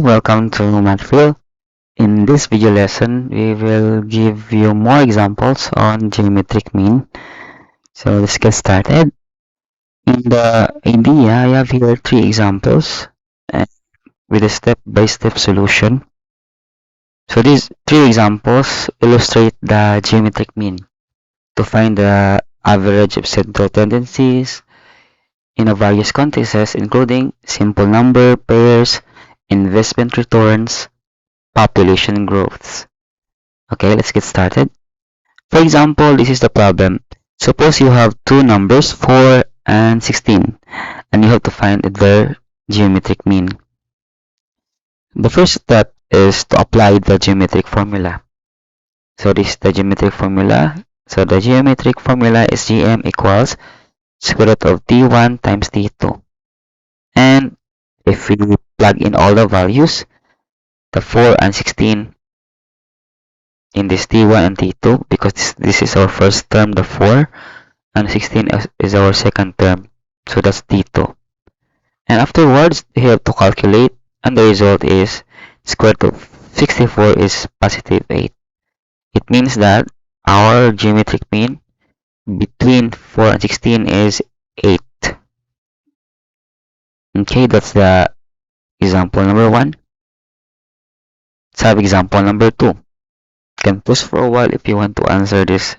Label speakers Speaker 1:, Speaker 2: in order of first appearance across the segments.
Speaker 1: welcome to Mathfield. In this video lesson, we will give you more examples on geometric mean. So let's get started. In the idea, I have here three examples with a step-by-step solution. So these three examples illustrate the geometric mean to find the average of central tendencies in various contexts, including simple number pairs, investment returns, population growths. Okay, let's get started. For example, this is the problem. Suppose you have two numbers, 4 and 16, and you have to find their geometric mean. The first step is to apply the geometric formula. So this is the geometric formula. So the geometric formula is GM equals square root of T1 times T2. And if we plug in all the values, the 4 and 16 in this T1 and T2, because this is our first term, the 4, and 16 is our second term, so that's T2. And afterwards, you have to calculate, and the result is square root of 64 is positive 8. It means that our geometric mean between 4 and 16 is 8. Okay, that's the example number 1. Let's have example number 2. You can pause for a while if you want to answer this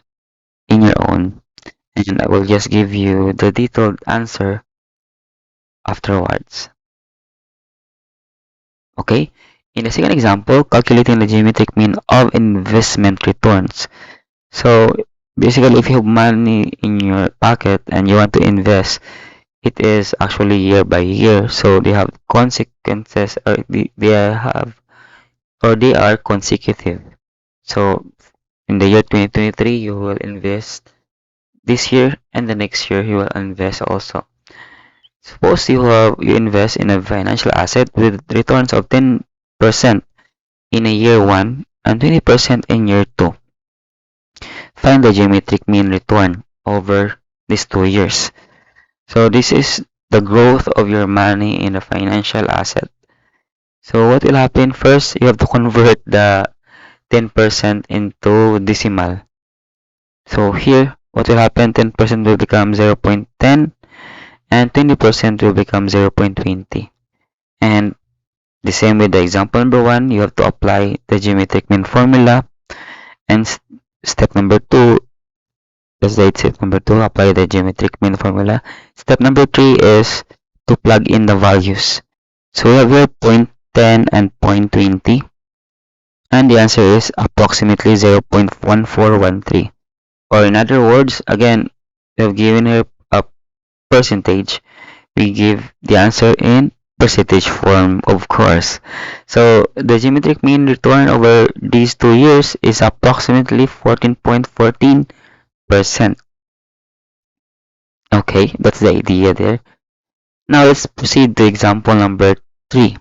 Speaker 1: in your own, and I will just give you the detailed answer afterwards. Okay, in the second example, calculating the geometric mean of investment returns. So basically, if you have money in your pocket and you want to invest, it is actually year by year, so they have consequences, or they are consecutive. So in the year 2023, you will invest this year, and the next year you will invest also. Suppose you invest in a financial asset with returns of 10% in a year 1 and 20% in year 2. Find the geometric mean return over these 2 years. So this is the growth of your money in a financial asset. So what will happen? First, you have to convert the 10% into decimal. So here, what will happen? 10% will become 0.10 and 20% will become 0.20. And the same with the example number 1, you have to apply the geometric mean formula. And step number 2, step number 2, apply the geometric mean formula. Step number 3 is to plug in the values. So we have here 0.10 and 0.20. And the answer is approximately 0.1413. Or in other words, again, we have given here a percentage. We give the answer in percentage form, of course. So the geometric mean return over these 2 years is approximately 14.14%. Okay, that's the idea there. Now let's proceed to example number 3.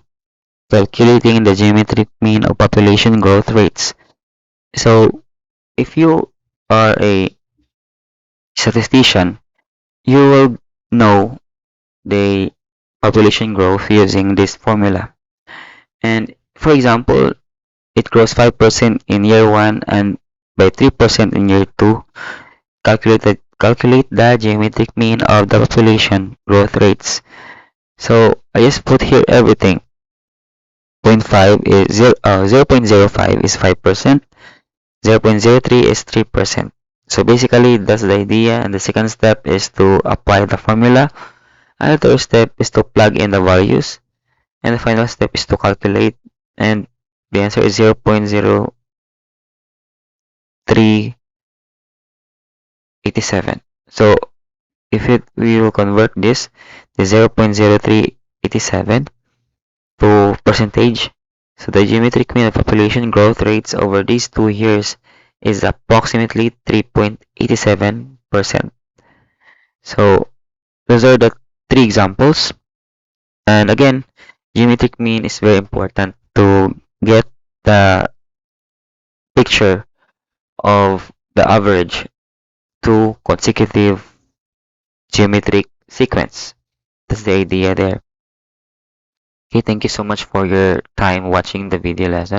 Speaker 1: Calculating the geometric mean of population growth rates. So if you are a statistician, you will know the population growth using this formula. And for example, it grows 5% in year 1 and by 3% in year 2. Calculate the geometric mean of the population growth rates. So I just put here everything. 0.05 is 5%, 0.03 is 3%. So basically, that's the idea, and the second step is to apply the formula. And the third step is to plug in the values, and the final step is to calculate, and the answer is 0.0387. So if we will convert this, the 0.0387 to percentage, so the geometric mean of population growth rates over these 2 years is approximately 3.87%. So those are the 3 examples. And again, geometric mean is very important to get the picture of the average to consecutive geometric sequence. That's the idea there. Okay, thank you so much for your time watching the video lesson.